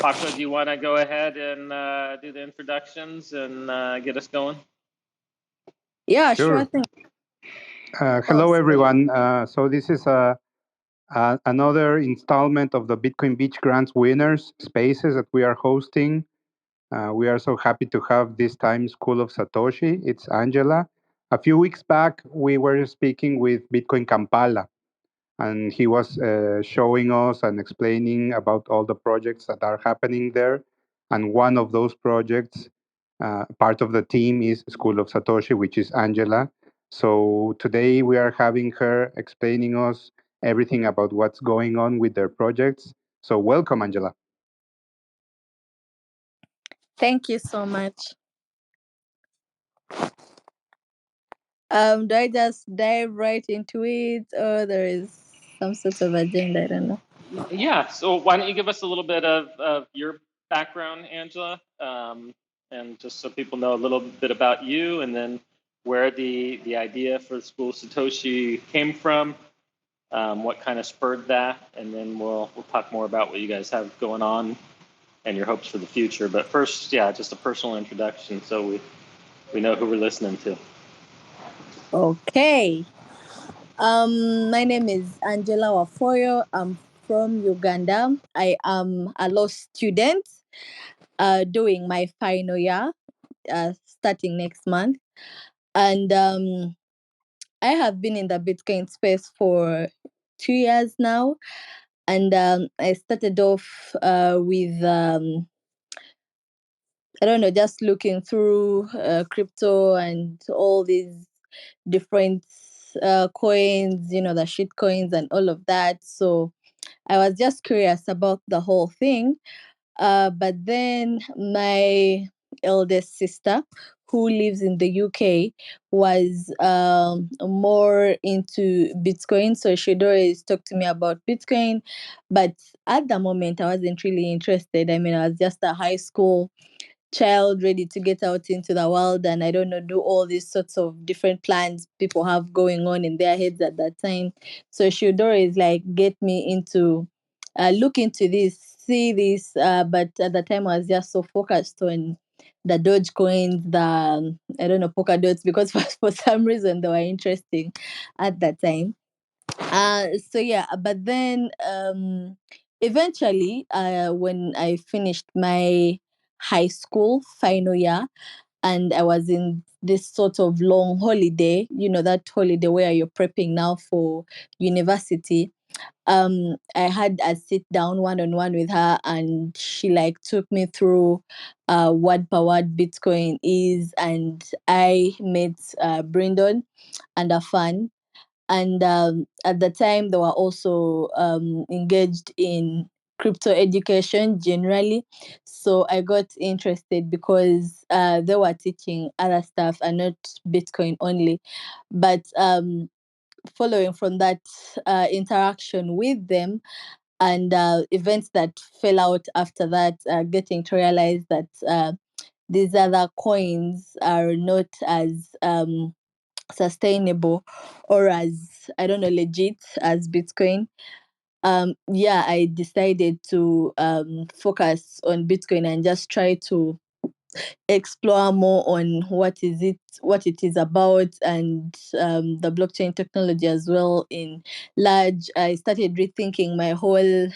Pasha, do you want to go ahead and do the introductions and get us going? Yeah, Sure. sure thing. Hello, Awesome. everyone. So this is another installment of the Bitcoin Beach Grants winners spaces that we are hosting. We are so happy to have this time School of Satoshi. It's Angela. A few weeks back, we were speaking with Bitcoin Kampala, and he was showing us and explaining about all the projects that are happening there. And one of those projects, part of the team, is School of Satoshi, which is Angela. So today we are having her explaining us everything about what's going on with their projects. So welcome, Angela. Thank you so much. Do I just dive right into it, or there is some sort of agenda? I don't know. Yeah, so why don't you give us a little bit of your background, Angela, and just so people know a little bit about you, and then where the idea for the School of Satoshi came from, what kind of spurred that, and then we'll talk more about what you guys have going on and your hopes for the future. But first, yeah, just a personal introduction so we know who we're listening to. Okay. My name is Angela Wafoyo. I'm from Uganda. I am a law student, doing my final year, starting next month, and I have been in the Bitcoin space for 2 years now, and I started off with I don't know, just looking through crypto and all these different coins, the shit coins and all of that. So I was just curious about the whole thing. But then my eldest sister, who lives in the UK, was more into Bitcoin. So she'd always talk to me about Bitcoin. But at the moment, I wasn't really interested. I mean, I was just a high school child ready to get out into the world, and I don't know, do all these sorts of different plans people have going on in their heads at that time. So she would always like get me into look into this, see this, but at the time I was just so focused on the Doge coins, the I don't know, polka dots, because for some reason they were interesting at that time. So yeah, but then eventually, when I finished my high school final year, and I was in this sort of long holiday, that holiday where you're prepping now for university. I had a sit down one-on-one with her, and she like took me through word per word Bitcoin is, and I met Brandon and a fan. And at the time they were also engaged in crypto education generally, so I got interested because they were teaching other stuff and not Bitcoin only. But following from that interaction with them, and events that fell out after that, getting to realize that these other coins are not as sustainable or as, I don't know, legit as Bitcoin. Yeah, I decided to focus on Bitcoin and just try to explore more on what it is about, and the blockchain technology as well in large. I started rethinking my whole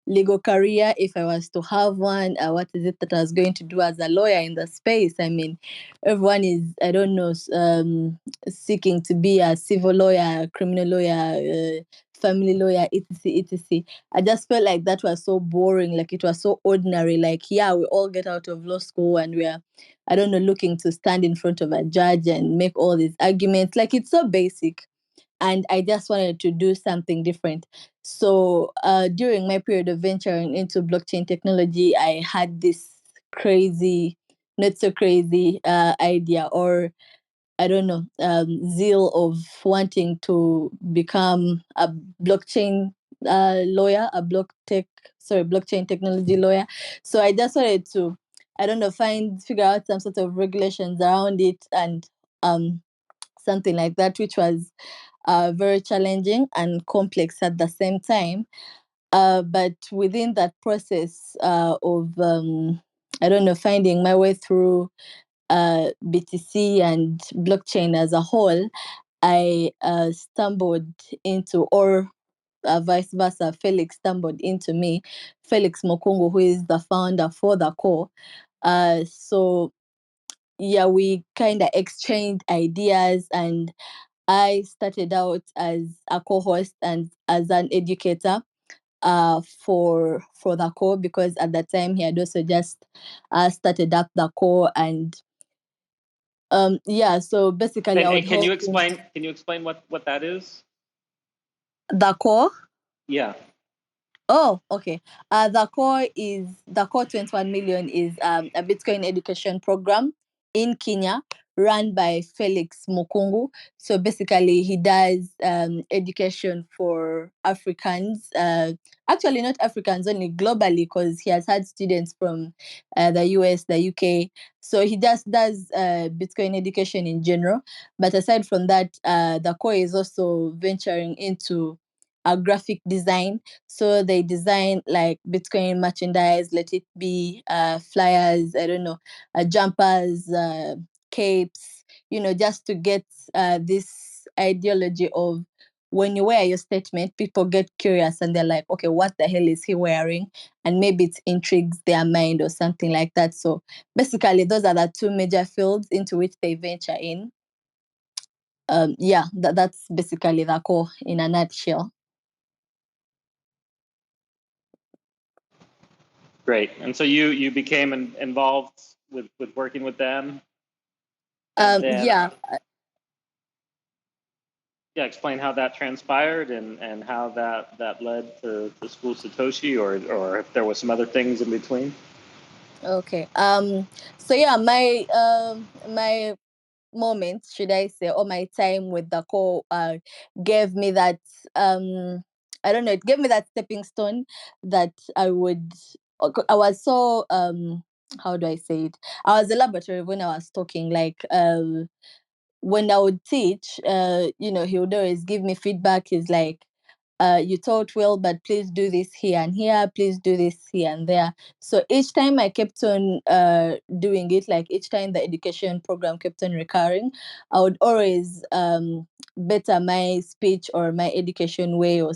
legal career, if I was to have one. What is it that I was going to do as a lawyer in the space? I mean, everyone is, I don't know, seeking to be a civil lawyer, criminal lawyer, family lawyer, etc, etc. I just felt like that was so boring, like it was so ordinary. Like, yeah, we all get out of law school and we are, I don't know, looking to stand in front of a judge and make all these arguments. Like, it's so basic, and I just wanted to do something different. So during my period of venturing into blockchain technology, I had this crazy, not so crazy idea, or I don't know, zeal of wanting to become a blockchain lawyer, blockchain technology lawyer. So I just wanted to, I don't know, figure out some sort of regulations around it, and something like that, which was very challenging and complex at the same time. But within that process of I don't know, finding my way through BTC and blockchain as a whole, I stumbled into, or vice versa, Felix stumbled into me, Felix Mokungu, who is the founder for the core. So yeah, we kind of exchanged ideas, and I started out as a co-host and as an educator for the core, because at that time he had also just started up the core. And yeah, so basically I would And can you help him. explain what that is? The core. Yeah. Oh, okay. The core 21 million is a Bitcoin education program in Kenya, run by Felix Mukungu. So basically, he does education for Africans. Actually, not Africans only, globally, because he has had students from the US, the UK. So he just does Bitcoin education in general. But aside from that, the core is also venturing into graphic design. So they design like Bitcoin merchandise, let it be flyers, I don't know, jumpers, capes, just to get this ideology of, when you wear your statement, people get curious and they're like, okay, what the hell is he wearing? And maybe it intrigues their mind or something like that. So basically, those are the two major fields into which they venture in. Yeah, that's basically the core in a nutshell. Great. And so you became involved with working with them, and then Yeah. yeah, explain how that transpired and how that led to School Satoshi, or if there was some other things in between. Okay. So yeah, my moment, should I say, or my time with the core gave me that I don't know, it gave me that stepping stone that I was so how do I say it? I was a laboratory when I was talking, like when I would teach, he would always give me feedback. He's like, you taught well, but please do this here and here, please do this here and there. So each time I kept on doing it, like each time the education program kept on recurring, I would always better my speech or my education way, or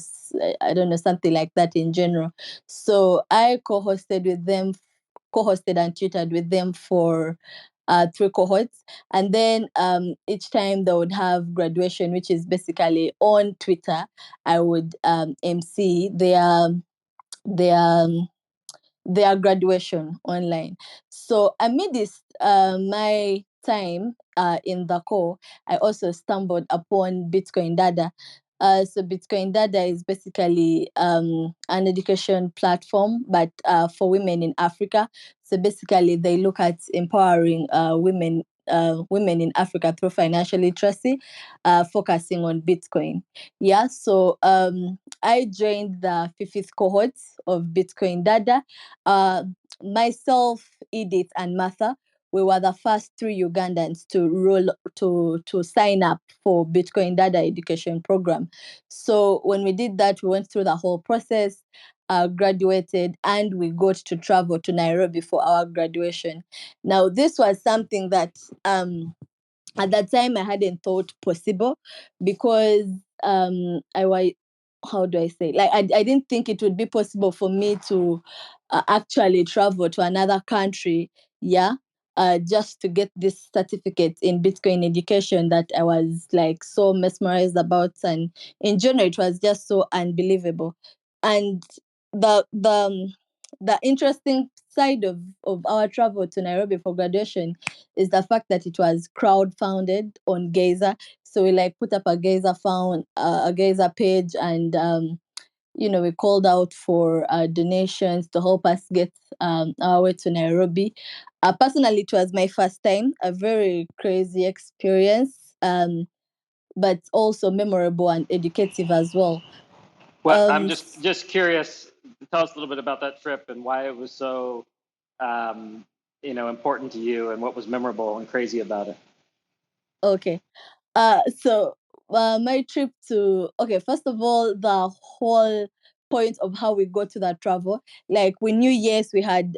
I don't know, something like that in general. So I co-hosted and tutored with them for 3 cohorts. And then each time they would have graduation, which is basically on Twitter, I would MC their their graduation online. So amidst my time in the core, I also stumbled upon Bitcoin Dada. So Bitcoin Dada is basically an education platform, but for women in Africa. So basically, they look at empowering women in Africa through financial literacy, focusing on Bitcoin. Yeah, so I joined the fifth cohort of Bitcoin Dada. Uh, Myself, Edith, and Martha, we were the first 3 Ugandans to sign up for Bitcoin Dada education program. So when we did that, we went through the whole process, graduated, and we got to travel to Nairobi for our graduation. Now, this was something that at that time I hadn't thought possible, because I was, how do I say, like I didn't think it would be possible for me to actually travel to another country, yeah, just to get this certificate in Bitcoin education that I was like so mesmerized about. And in general, it was just so unbelievable. And the interesting side of our travel to Nairobi for graduation is the fact that it was crowd-funded on Gazer. So we like put up a Gazer page, and we called out for donations to help us get our way to Nairobi. Personally, it was my first time, a very crazy experience, but also memorable and educative as well. Well, I'm just curious. Tell us a little bit about that trip and why it was so important to you, and what was memorable and crazy about it. Okay. So my trip to, okay, first of all, the whole point of how we got to that travel. Like we knew, yes, we had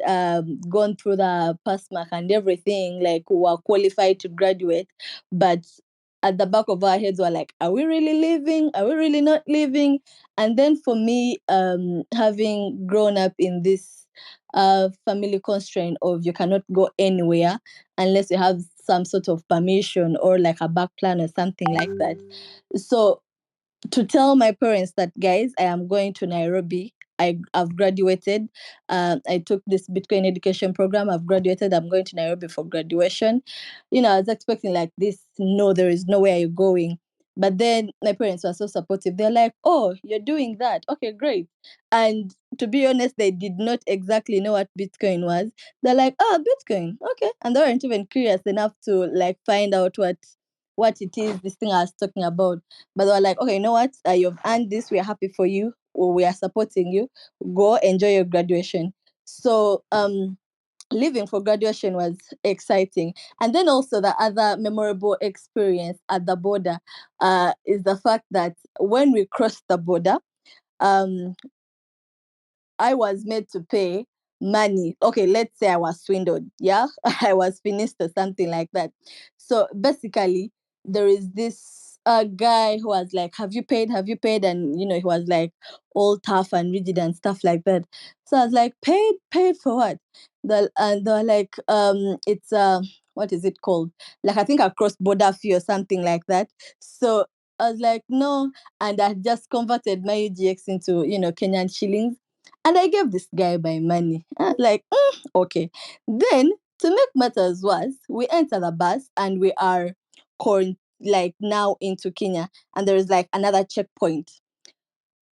gone through the pass mark and everything, like we were qualified to graduate, but at the back of our heads were like, are we really leaving? Are we really not leaving? And then for me, having grown up in this family constraint of you cannot go anywhere unless you have some sort of permission or like a back plan or something like that. So to tell my parents that, guys, I am going to Nairobi. I've graduated. I took this Bitcoin education program. I've graduated. I'm going to Nairobi for graduation. I was expecting like this. No, there is nowhere you're going. But then my parents were so supportive. They're like, oh, you're doing that. Okay, great. And to be honest, they did not exactly know what Bitcoin was. They're like, oh, Bitcoin. Okay. And they weren't even curious enough to like find out what it is this thing I was talking about. But they were like, okay, you know what? You've earned this. We're happy for you. We are supporting you. Go enjoy your graduation. So leaving for graduation was exciting. And then also the other memorable experience at the border is the fact that when we crossed the border, um, I was made to pay money. Okay, let's say I was swindled. Yeah, I was finished or something like that. So basically, there is this guy who was like, "Have you paid? Have you paid?" And he was like all tough and rigid and stuff like that. So I was like, "Paid for what?" And they're like, it's what is it called? Like I think a cross border fee or something like that. So I was like, no, and I just converted my UGX into Kenyan shillings, and I gave this guy my money. I was like, okay. Then, to make matters worse, we enter the bus and we are like now into Kenya, and there is like another checkpoint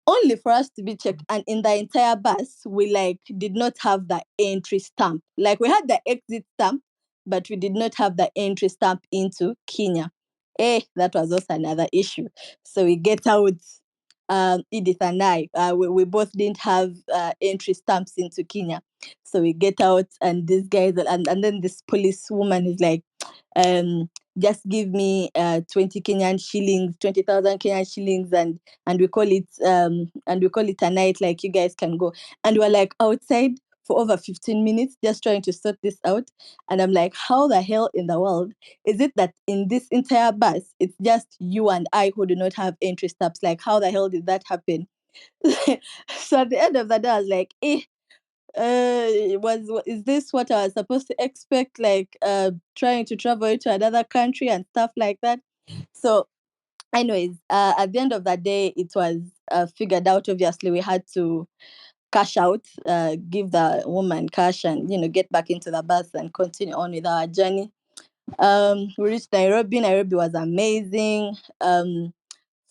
only for us to be checked. And in the entire bus, we like did not have the entry stamp. Like we had the exit stamp, but we did not have the entry stamp into Kenya. That was also another issue. So we get out, Edith and I, we both didn't have entry stamps into Kenya. So we get out, and this guy, and then this police woman is like, just give me 20 Kenyan shillings, 20,000 Kenyan shillings, and we call it a night, like you guys can go. And we're like outside for over 15 minutes just trying to sort this out. And I'm like, how the hell in the world is it that in this entire bus it's just you and I who do not have entry stamps? Like, how the hell did that happen? So at the end of the day, I was like, is this what I was supposed to expect? Like trying to travel to another country and stuff like that. So anyways, at the end of the day, it was figured out. Obviously, we had to cash out, give the woman cash, and get back into the bus and continue on with our journey. We reached Nairobi. Nairobi was amazing.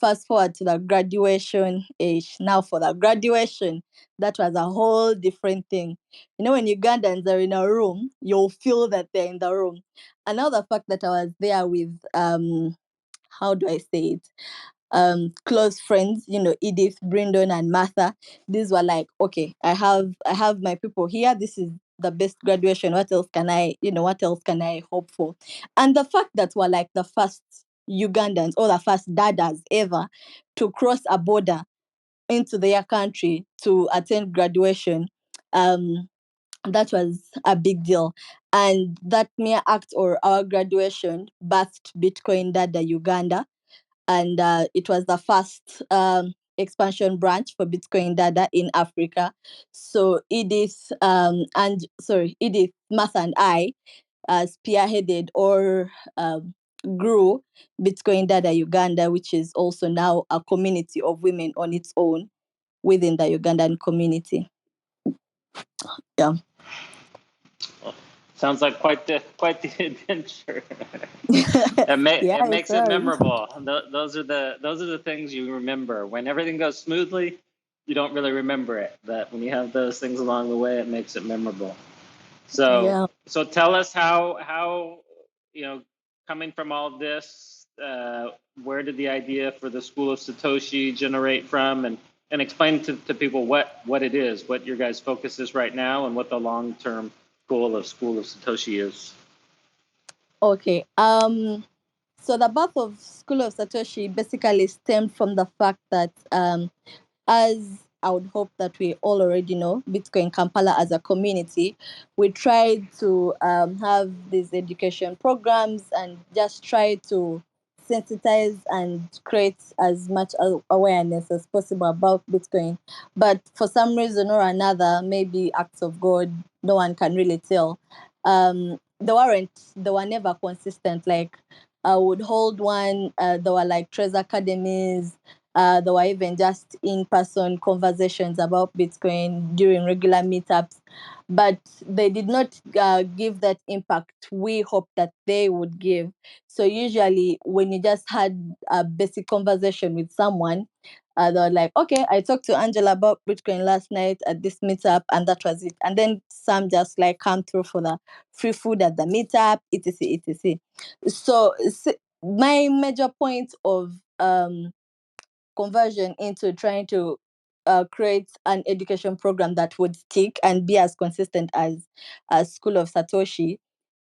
Fast forward to the graduation age. Now for the graduation, that was a whole different thing. When Ugandans are in a room, you'll feel that they're in the room. And now the fact that I was there with how do I say it? Close friends, Edith, Brindon, and Martha. These were like, okay, I have my people here. This is the best graduation. What else can I hope for? And the fact that we're like the first Ugandans or the first dadas ever to cross a border into their country to attend graduation, that was a big deal. And that mere act or our graduation birthed Bitcoin Dada Uganda, and it was the first expansion branch for Bitcoin Dada in Africa. So Edith, Martha, and I spearheaded or grew Bitcoin Dada Uganda, which is also now a community of women on its own within the Ugandan community. Yeah. Sounds like quite the adventure. Yeah, It it makes it was. memorable. Those are the things you remember. When everything goes smoothly, you don't really remember it. But when you have those things along the way, it makes it memorable. So Yeah. so tell us how coming from all this, where did the idea for the School of Satoshi generate from, and explain to people what it is, what your guys' focus is right now, and what the long-term goal of School of Satoshi is. Okay. So the birth of School of Satoshi basically stemmed from the fact that as I would hope that we all already know, Bitcoin Kampala as a community, we tried to have these education programs and just try to sensitize and create as much awareness as possible about Bitcoin. But for some reason or another, maybe acts of God, no one can really tell. They were never consistent. Like I would hold one, there were like Trez Academies, there were even just in-person conversations about Bitcoin during regular meetups, but they did not give that impact we hoped that they would give. So usually when you just had a basic conversation with someone, they were like, okay, I talked to Angela about Bitcoin last night at this meetup, and that was it. And then some just like come through for the free food at the meetup, etc., etc. So my major point of conversion into trying to create an education program that would stick and be as consistent as School of Satoshi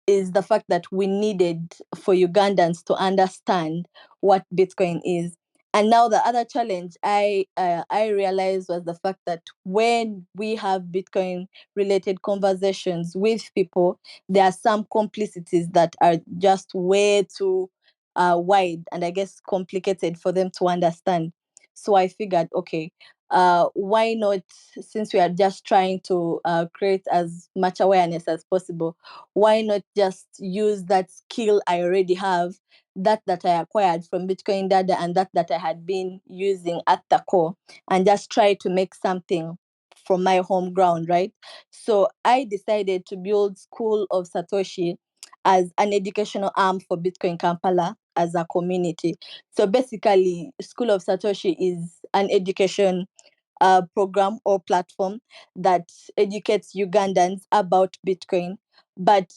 is the fact that we needed for Ugandans to understand what Bitcoin is. And now the other challenge I realized was the fact that when we have Bitcoin related conversations with people, there are some complicities that are just way too wide and I guess complicated for them to understand. So I figured, okay, why not, since we are just trying to create as much awareness as possible, why not just use that skill I already have, that I acquired from Bitcoin Data and that I had been using at the core, and just try to make something from my home ground, right? So I decided to build School of Satoshi as an educational arm for Bitcoin Kampala as a community. So basically, School of Satoshi is an education program or platform that educates Ugandans about Bitcoin. But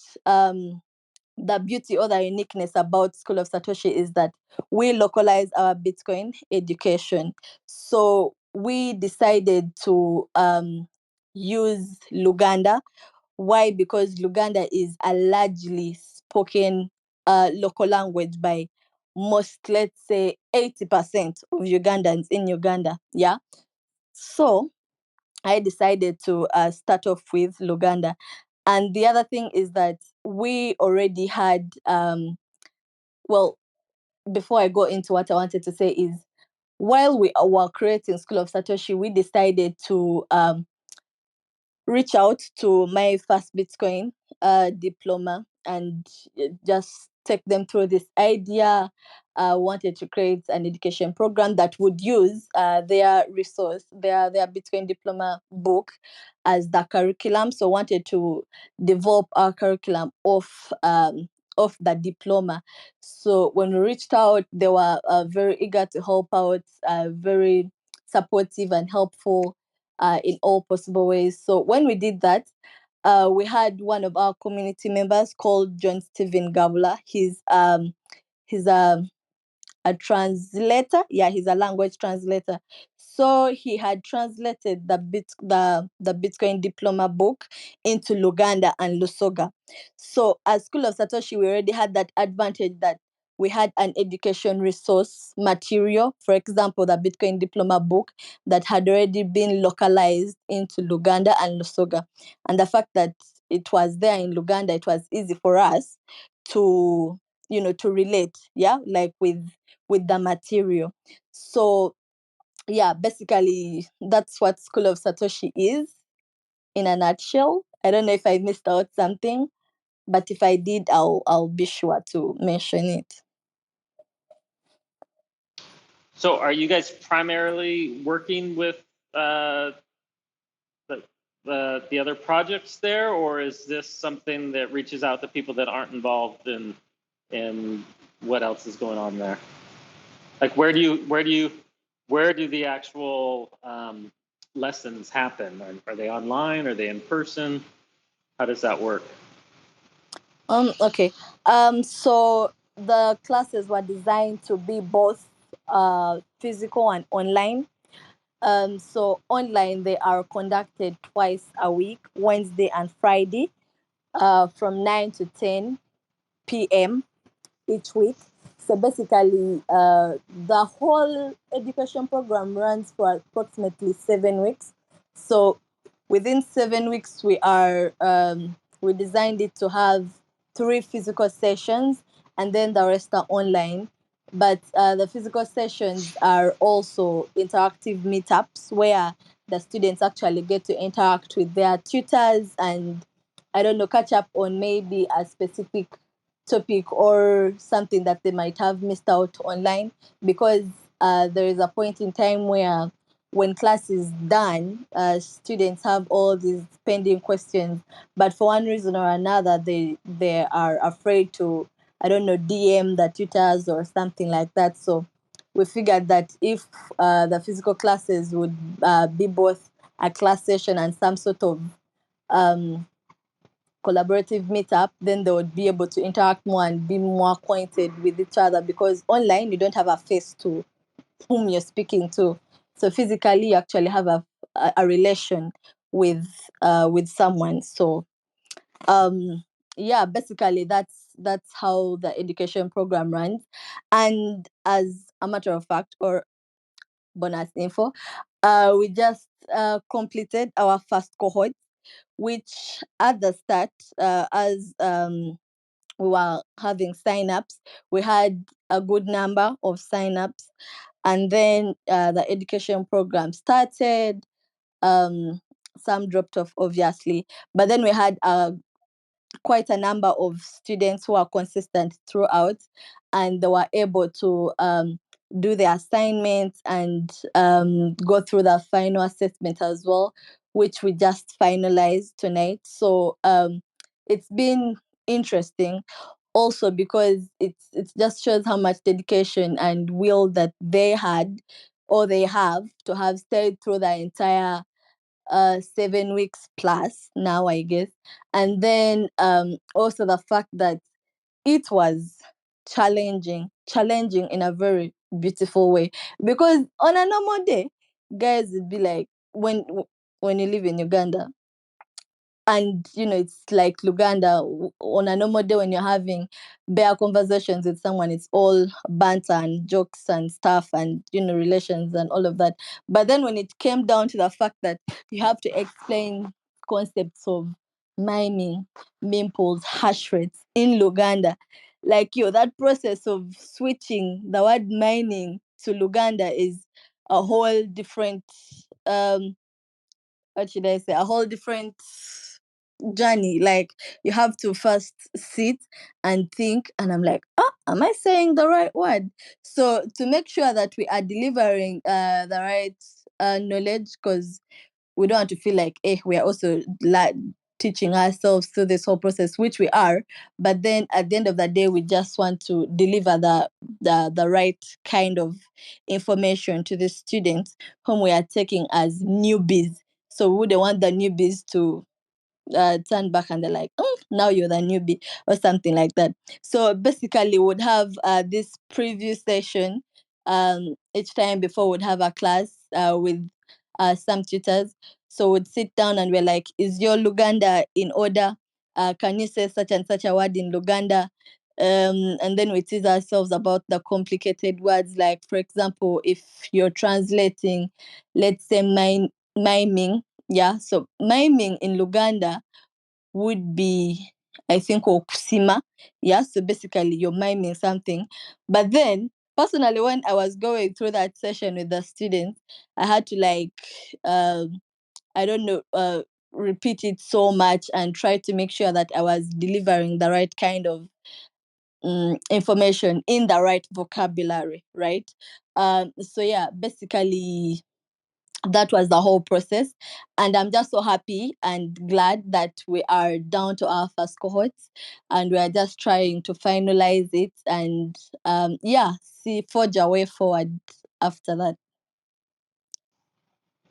the beauty or the uniqueness about School of Satoshi is that we localize our Bitcoin education. So we decided to use Luganda. Why? Because Luganda is a largely spoken local language by most, let's say, 80% of Ugandans in Uganda. Yeah. So I decided to start off with Luganda. And the other thing is that we already had, well, before I go into what I wanted to say is, while we were creating School of Satoshi, we decided to reach out to my first Bitcoin diploma and just take them through this idea. Wanted to create an education program that would use their resource, their Bitcoin diploma book as the curriculum. So wanted to develop our curriculum of the diploma. So when we reached out, they were very eager to help out, very supportive and helpful in all possible ways. So when we did that, we had one of our community members called John Stephen Gabula. He's a translator. Yeah, he's a language translator. So he had translated the Bitcoin diploma book into Luganda and Lusoga. So as School of Satoshi, we already had that advantage that we had an education resource material, for example, the Bitcoin diploma book that had already been localized into Luganda and Lusoga. And the fact that it was there in Luganda, it was easy for us to, to relate, yeah, like with the material. So yeah, basically that's what School of Satoshi is in a nutshell. I don't know if I missed out something, but if I did, I'll be sure to mention it. So are you guys primarily working with the other projects there, or is this something that reaches out to people that aren't involved in what else is going on there? Like where do the actual lessons happen? Are they online? Are they in person? How does that work? Okay. So the classes were designed to be both physical and online. So online they are conducted twice a week, Wednesday and Friday, from 9 to 10 p.m. each week. So basically, the whole education program runs for approximately 7 weeks. So within 7 weeks, we designed it to have 3 physical sessions, and then the rest are online. But the physical sessions are also interactive meetups where the students actually get to interact with their tutors and, I don't know, catch up on maybe a specific topic or something that they might have missed out online, because there is a point in time where when class is done, students have all these pending questions, but for one reason or another, they are afraid to, I don't know, DM the tutors or something like that. So we figured that if the physical classes would be both a class session and some sort of um, collaborative meetup, then they would be able to interact more and be more acquainted with each other, because online you don't have a face to whom you're speaking to. So physically you actually have a relation with someone. So yeah, basically that's how the education program runs. And as a matter of fact, or bonus info, we just completed our first cohort, which at the start, as we were having sign-ups, we had a good number of sign-ups, and then the education program started. Some dropped off, obviously, but then we had quite a number of students who are consistent throughout, and they were able to do their assignments and go through the final assessment as well, which we just finalized tonight. So it's been interesting also, because it just shows how much dedication and will that they had, or they have, to have stayed through the entire 7 weeks plus now, I guess. And then also the fact that it was challenging in a very beautiful way, because on a normal day, guys would be like, when you live in Uganda, and it's like Luganda, on a normal day when you're having bare conversations with someone, it's all banter and jokes and stuff, and relations and all of that. But then when it came down to the fact that you have to explain concepts of miming, mimples, hash rates in Luganda, like that process of switching the word mining to Luganda is a whole different what should I say, a whole different journey. Like, you have to first sit and think, and I'm like, am I saying the right word? So to make sure that we are delivering the right knowledge, because we don't want to feel like we are also teaching ourselves through this whole process, which we are, but then at the end of the day, we just want to deliver the right kind of information to the students whom we are taking as newbies. So we wouldn't want the newbies to turn back and they're like, now you're the newbie or something like that. So basically, would have this preview session each time before we'd have a class with some tutors. So we'd sit down and we're like, is your Luganda in order? Can you say such and such a word in Luganda? And then we tease ourselves about the complicated words. Like, for example, if you're translating, let's say, miming. Yeah, so miming in Luganda would be, I think, okusima. Yeah, so basically you're miming something. But then, personally, when I was going through that session with the students, I had to I don't know, repeat it so much and try to make sure that I was delivering the right kind of information in the right vocabulary, right? So yeah, basically that was the whole process, and I'm just so happy and glad that we are down to our first cohorts, and we are just trying to finalize it and forge our way forward after that.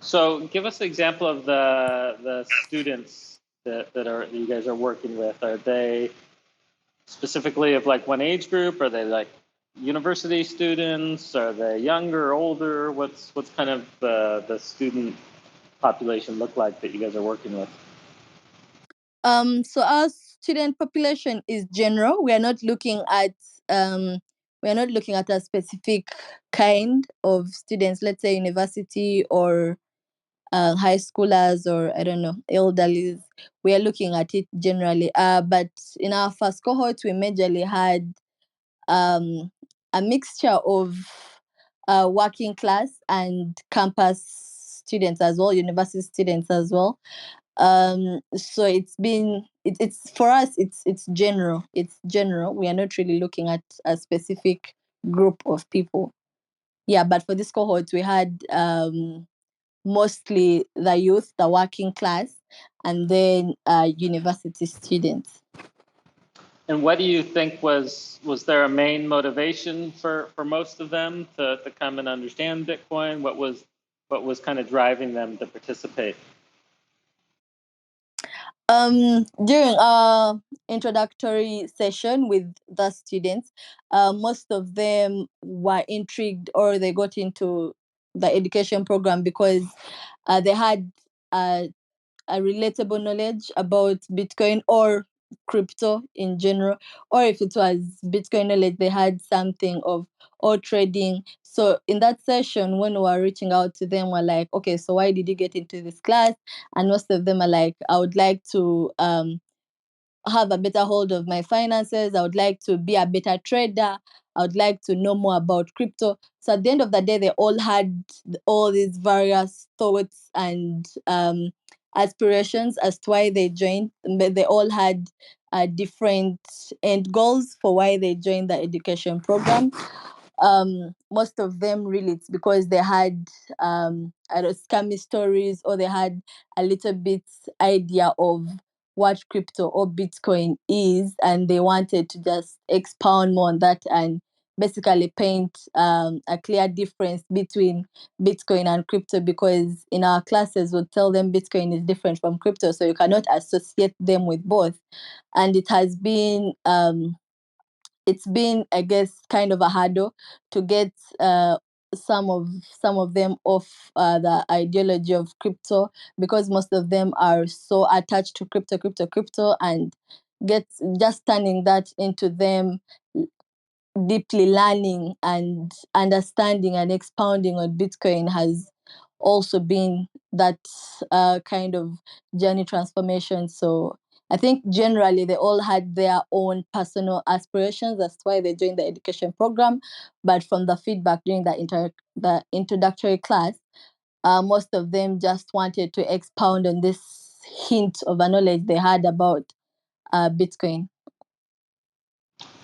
So give us an example of the students that you guys are working with. Are they specifically of like one age group? Are they like university students? Are they younger, older? What's kind of the student population look like that you guys are working with? So our student population is general. We are not looking at we're not looking at a specific kind of students, let's say university or high schoolers, or I don't know, elderly. We are looking at it generally. But in our first cohort, we majorly had a mixture of working class and campus students as well, university students as well. So it's for us, it's general. It's general. We are not really looking at a specific group of people. Yeah, but for this cohort, we had mostly the youth, the working class, and then university students. And what do you think was there a main motivation for most of them to come and understand Bitcoin? What was kind of driving them to participate? During our introductory session with the students, most of them were intrigued, or they got into the education program because they had uh, a relatable knowledge about Bitcoin or crypto in general, or if it was Bitcoin knowledge, they had something of or trading. So in that session, when we were reaching out to them, we're like, okay, so why did you get into this class? And most of them are like, I would like to have a better hold of my finances. I would like to be a better trader. I would like to know more about crypto. So at the end of the day, they all had all these various thoughts and aspirations as to why they joined. But they all had different end goals for why they joined the education program. Most of them really it's because they had I don't know, scammy stories, or they had a little bit idea of what crypto or Bitcoin is, and they wanted to just expound more on that and basically paint a clear difference between Bitcoin and crypto, because in our classes we'll tell them Bitcoin is different from crypto, so you cannot associate them with both. And it's been, I guess, kind of a hurdle to get some of them off the ideology of crypto, because most of them are so attached to crypto, and get just turning that into them deeply learning and understanding and expounding on Bitcoin has also been that kind of journey transformation. So I think generally they all had their own personal aspirations. That's why they joined the education program. But from the feedback during the introductory class, most of them just wanted to expound on this hint of a knowledge they had about Bitcoin.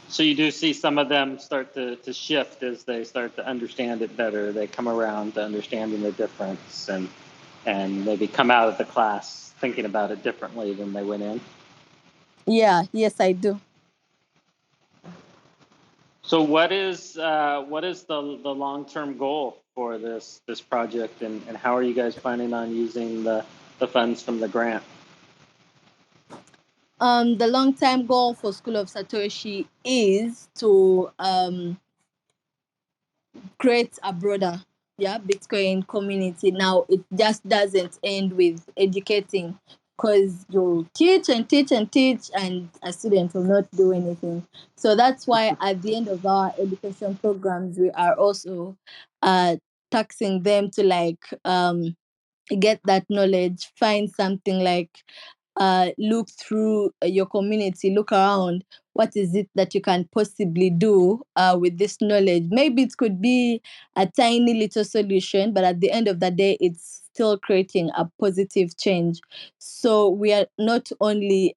So you do see some of them start to shift as they start to understand it better. They come around to understanding the difference, and maybe come out of the class thinking about it differently than they went in. Yeah, yes, I do. So what is the long-term goal for this project, and how are you guys planning on using the funds from the grant? The long-term goal for School of Satoshi is to create a broader Bitcoin community. Now it just doesn't end with educating, because you teach and teach and teach and a student will not do anything. So that's why at the end of our education programs we are also taxing them to get that knowledge, find something like look through your community, look around. What is it that you can possibly do with this knowledge? Maybe it could be a tiny little solution, but at the end of the day, it's still creating a positive change. So we are not only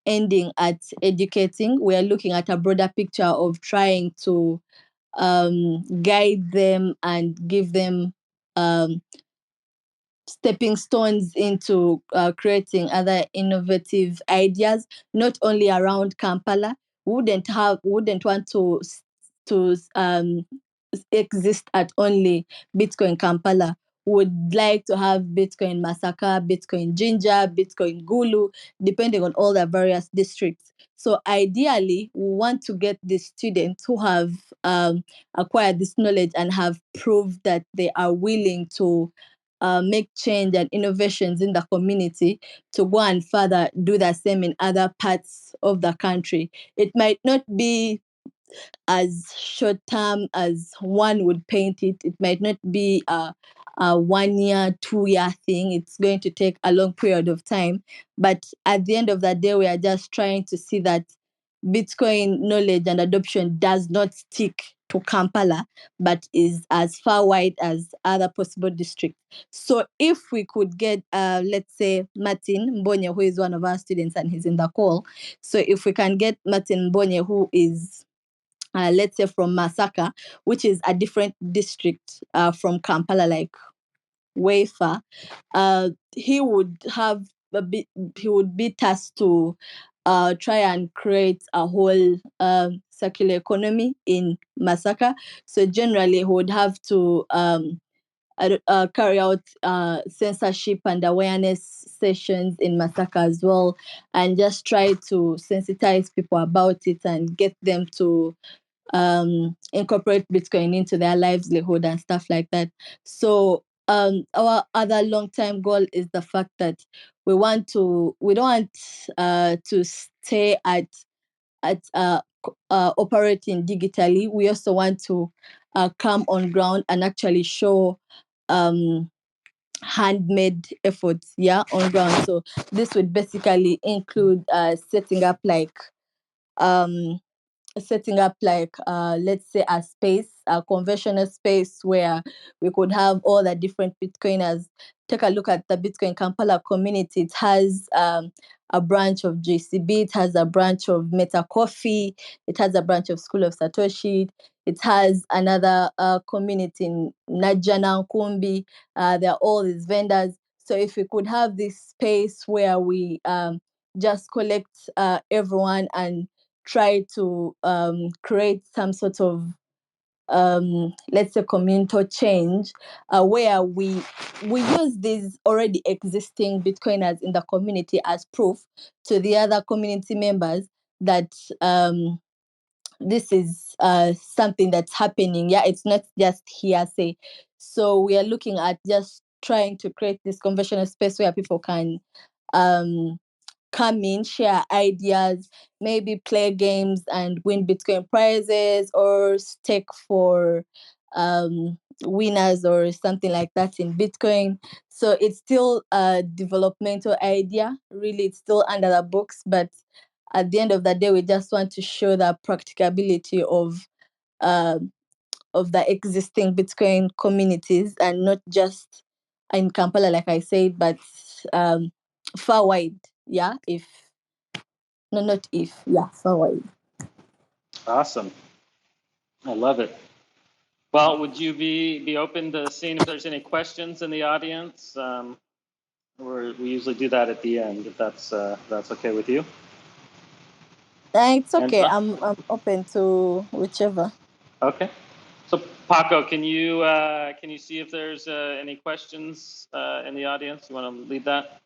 ending at educating, we are looking at a broader picture of trying to guide them and give them stepping stones into creating other innovative ideas, not only around Kampala. Wouldn't want to exist at only Bitcoin Kampala. Would like to have Bitcoin Masaka, Bitcoin Jinja, Bitcoin Gulu, depending on all the various districts. So ideally, we want to get the students who have acquired this knowledge and have proved that they are willing to make change and innovations in the community, to go and further do the same in other parts of the country. It might not be as short term as one would paint it. It might not be a 1 year, 2 year thing. It's going to take a long period of time. But at the end of the day, we are just trying to see that Bitcoin knowledge and adoption does not stick to Kampala, but is as far wide as other possible districts. So if we could get, let's say, Martin Mbonye, who is one of our students and he's in the call. So if we can get Martin Mbonye, who is let's say from Masaka, which is a different district from Kampala, like way far, he would have he would be tasked to try and create a whole circular economy in Masaka. So generally, he would have to carry out censorship and awareness sessions in Masaka as well, and just try to sensitize people about it and get them to incorporate Bitcoin into their livelihood and stuff like that. So our other long-term goal is the fact that we don't want to stay at operating digitally. We also want to come on ground and actually show handmade efforts, on ground. So this would basically include um setting up let's say a conventional space where we could have all the different Bitcoiners take a look at the Bitcoin Kampala community. It has a branch of JCB, it has a branch of Meta Coffee, it has a branch of School of Satoshi, it has another community in Najana Nkumbi. There are all these vendors. So if we could have this space where we just collect everyone and try to create some sort of let's say community change, where we use these already existing Bitcoiners in the community as proof to the other community members that this is something that's happening. It's not just hearsay. So we are looking at just trying to create this conventional space where people can come in, share ideas, maybe play games and win Bitcoin prizes or stake for winners or something like that in Bitcoin. So it's still a developmental idea. Really, it's still under the books, but at the end of the day, we just want to show the practicability uh, of the existing Bitcoin communities and not just in Kampala, like I said, but far wide. If no, not if. Far wide. Awesome. I love it. Well, would you be open to seeing if there's any questions in the audience? We usually do that at the end, if that's okay with you. It's okay. Angela? I'm open to whichever. Okay. So Paco, can you see if there's any questions in the audience? You want to lead that?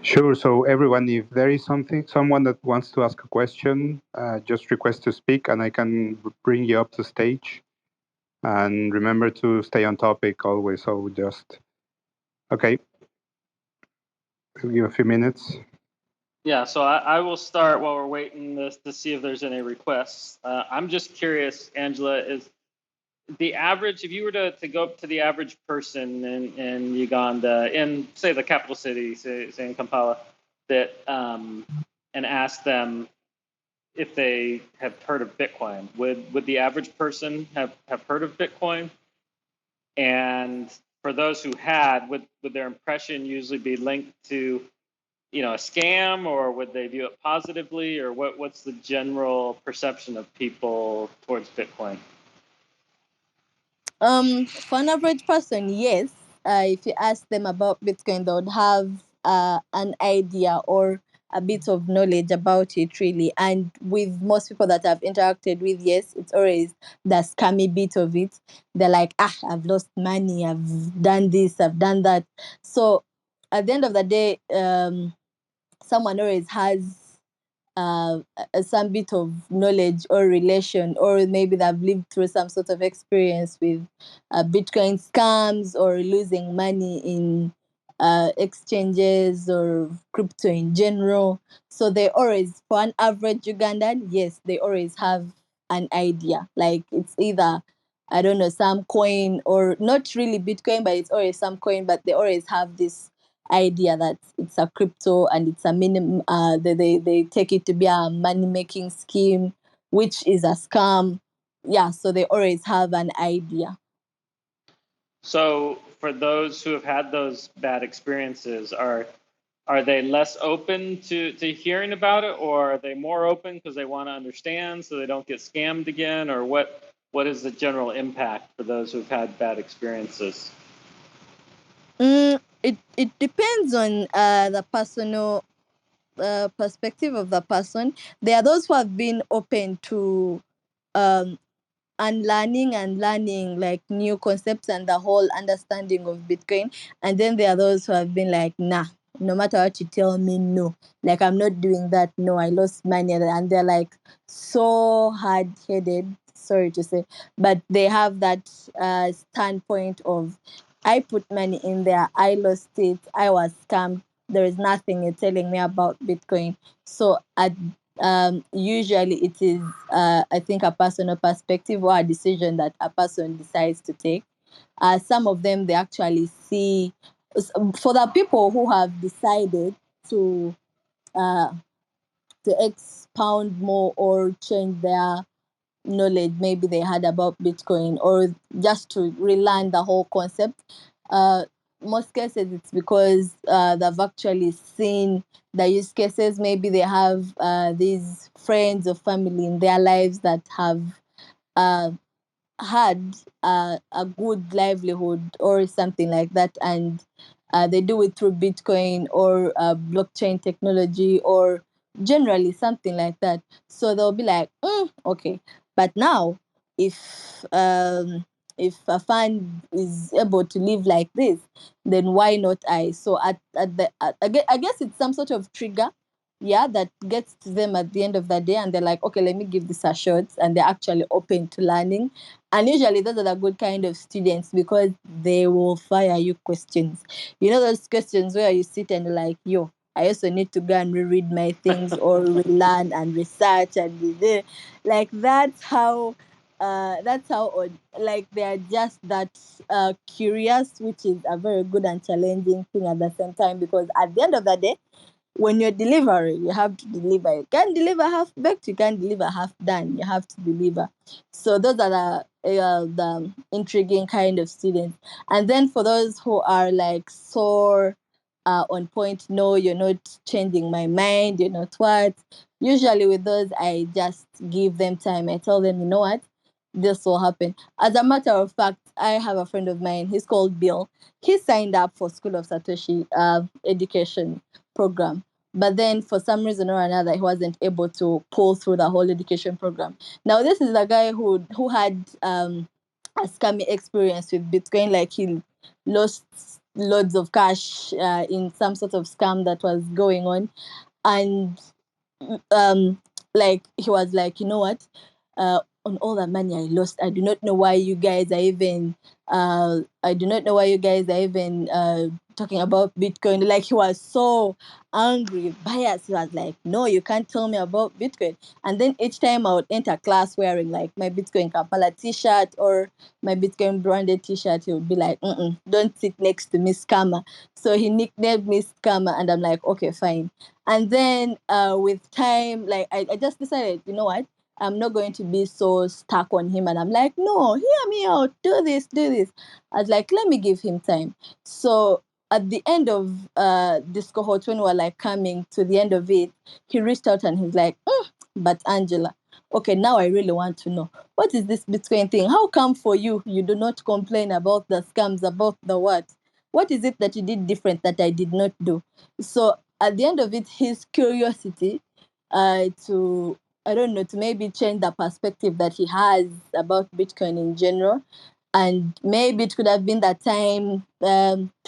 Sure. So everyone, if there is someone that wants to ask a question, just request to speak, and I can bring you up to stage. And remember to stay on topic always. So just okay. I'll give a few minutes. Yeah. So I will start while we're waiting to see if there's any requests. I'm just curious, Angela, is the average, if you were to go up to the average person in Uganda, in say the capital city, say in Kampala, that and ask them if they have heard of Bitcoin, would the average person have heard of Bitcoin? And for those who had, would their impression usually be linked to a scam, or would they view it positively, or what's the general perception of people towards Bitcoin? For an average person, yes. If you ask them about Bitcoin, they would have an idea or a bit of knowledge about it, really. And with most people that I've interacted with, yes, it's always the scammy bit of it. They're like, I've lost money, I've done this, I've done that. So at the end of the day, someone always has some bit of knowledge or relation, or maybe they've lived through some sort of experience with Bitcoin scams or losing money in exchanges or crypto in general. So they always, for an average Ugandan, yes, they always have an idea. Like it's either, I don't know, some coin or not really Bitcoin, but it's always some coin, but they always have this idea that it's a crypto and it's a minimum, they take it to be a money making scheme, which is a scam. Yeah, so they always have an idea. So for those who have had those bad experiences, are they less open to hearing about it, or are they more open because they want to understand so they don't get scammed again, or what is the general impact for those who've had bad experiences? It depends on the personal perspective of the person. There are those who have been open to um, unlearning and learning like new concepts and the whole understanding of Bitcoin. And then there are those who have been like, nah, no matter what you tell me, no. Like, I'm not doing that. No, I lost money. And they're like so hard headed, sorry to say. But they have that standpoint of, I put money in there, I lost it, I was scammed. There is nothing you're telling me about Bitcoin. So usually it is I think a personal perspective or a decision that a person decides to take. Some of them, they actually see, for the people who have decided to uh, expound more or change their knowledge maybe they had about Bitcoin, or just to relearn the whole concept. Uh, Most cases it's because they've actually seen the use cases. Maybe they have these friends or family in their lives that have uh, had a good livelihood or something like that, and they do it through Bitcoin or blockchain technology or generally something like that. So they'll be like, okay, but now if a fund is able to live like this, then why not I? So I guess it's some sort of trigger, yeah, that gets to them at the end of the day, and they're like, okay, let me give this a shot, and they're actually open to learning. And usually those are the good kind of students, because they will fire you questions. You know those questions where you sit and like, yo, I also need to go and reread my things or relearn and research and like that's how like they are just that curious, which is a very good and challenging thing at the same time, because at the end of the day, when you're delivering, you have to deliver. You can't deliver half baked, you can't deliver half done. You have to deliver. So those are the intriguing kind of students. And then for those who are like so on point, no, you're not changing my mind, you're not what. Usually with those, I just give them time. I tell them, you know what, this will happen. As a matter of fact, I have a friend of mine. He's called Bill. He signed up for School of Satoshi education program, but then for some reason or another he wasn't able to pull through the whole education program. Now this is a guy who had a scammy experience with Bitcoin. Like, he lost loads of cash in some sort of scam that was going on. And um like, he was like, you know what, on all that money I lost, I do not know why you guys are even talking about Bitcoin. Like, he was so angry, biased. He was like, no, you can't tell me about Bitcoin. And then each time I would enter class wearing like my Bitcoin Kampala t-shirt or my Bitcoin branded t-shirt, he would be like, don't sit next to me, scammer. So he nicknamed me scammer, and I'm like, okay, fine. And then with time, like, I just decided, you know what, I'm not going to be so stuck on him. And I'm like, no, hear me out, do this, do this. I was like, let me give him time. So at the end of this cohort, when we were like coming to the end of it, he reached out and he's like, but Angela, okay, now I really want to know, what is this Bitcoin thing? How come for you, you do not complain about the scams, about the what? What is it that you did different that I did not do? So at the end of it, his curiosity to, I don't know, to maybe change the perspective that he has about Bitcoin in general. And maybe it could have been the time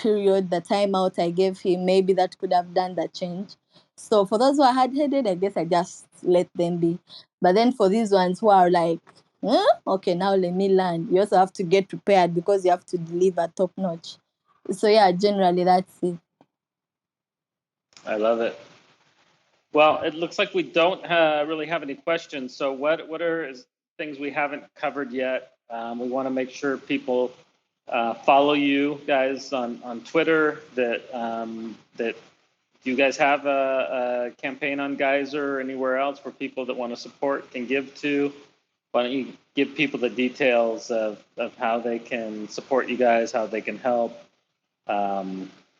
period, the time out I gave him. Maybe that could have done the change. So for those who are hard headed, I guess I just let them be. But then for these ones who are like, okay, now let me learn. You also have to get prepared because you have to deliver top notch. So yeah, generally that's it. I love it. Well, it looks like we don't really have any questions. So what are things we haven't covered yet? We want to make sure people follow you guys on Twitter. That do you guys have a campaign on Geyser or anywhere else where people that want to support can give to? Why don't you give people the details of how they can support you guys, how they can help?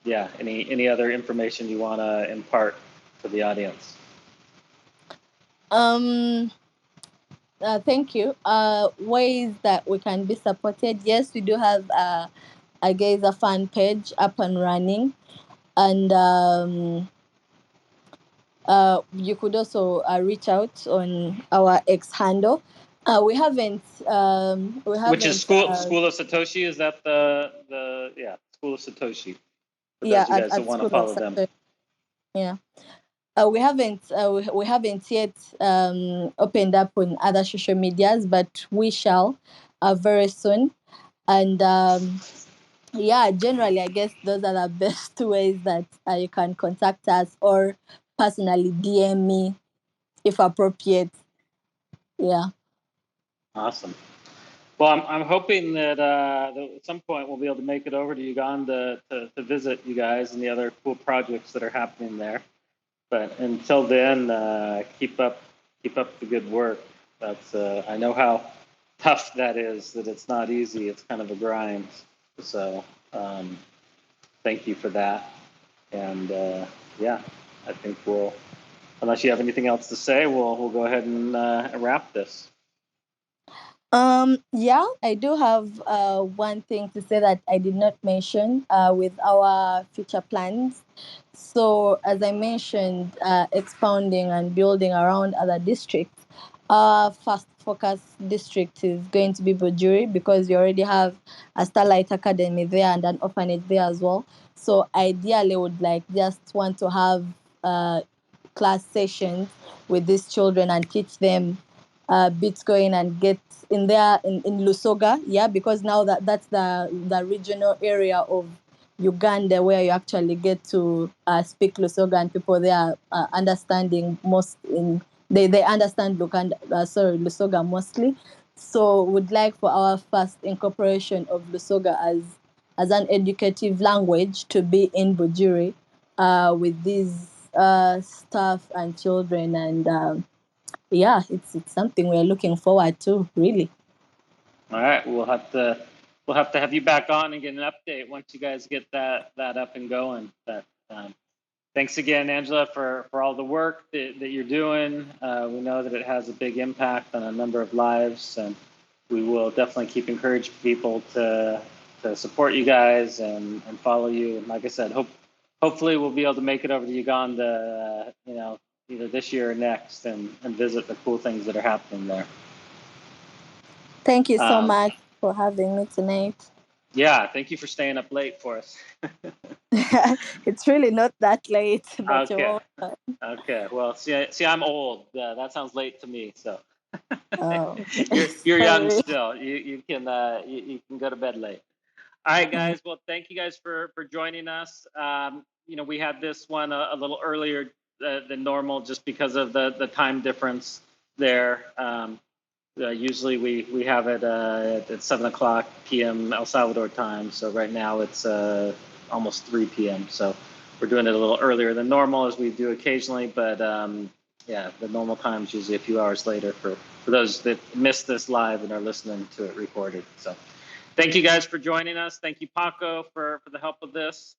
Yeah, any other information you want to impart to the audience? Thank you. Ways that we can be supported. Yes, we do have a Geyser fan page up and running, and you could also reach out on our X handle. We haven't. Which is School of Satoshi? Is that the yeah, School of Satoshi? For Yeah, those of you guys that at want to School of follow them. Satoshi. Yeah. We haven't yet opened up on other social medias, but we shall very soon. And yeah, generally, I guess those are the best ways that you can contact us, or personally DM me if appropriate. Yeah. Awesome. Well, I'm hoping that at some point we'll be able to make it over to Uganda to visit you guys and the other cool projects that are happening there. But until then, keep up the good work. That's I know how tough that is. That it's not easy. It's kind of a grind. So thank you for that. And yeah, I think we'll. Unless you have anything else to say, we'll go ahead and wrap this. Yeah, I do have one thing to say that I did not mention with our future plans. So, as I mentioned, expounding and building around other districts, our first focus district is going to be Bujuri, because we already have a Starlight Academy there and an orphanage there as well. So, ideally, would like just want to have class sessions with these children and teach them Bitcoin and get in Lusoga, yeah, because now that's the regional area of Uganda where you actually get to speak Lusoga, and people there are understanding most in they understand Lusoga mostly. So would like for our first incorporation of Lusoga as an educative language to be in Bujuri with these staff and children, and yeah, it's something we're looking forward to, really. All right, we'll have to have you back on and get an update once you guys get that up and going. But thanks again, Angela, for all the work that you're doing. We know that it has a big impact on a number of lives, and we will definitely keep encouraging people to support you guys and follow you. And like I said, hopefully we'll be able to make it over to Uganda, either this year or next, and visit the cool things that are happening there. Thank you so much for having me tonight. Yeah, thank you for staying up late for us. It's really not that late, but okay. Okay. Well, see, I'm old. That sounds late to me. So oh, you're young still. You can go to bed late. All right, guys. Well, thank you guys for joining us. We had this one a little earlier than normal just because of the time difference there. Usually we have it at 7:00 p.m. El Salvador time. So right now it's almost 3 p.m. So we're doing it a little earlier than normal, as we do occasionally. But yeah, the normal time is usually a few hours later for those that missed this live and are listening to it recorded. So thank you guys for joining us. Thank you, Paco, for the help with this.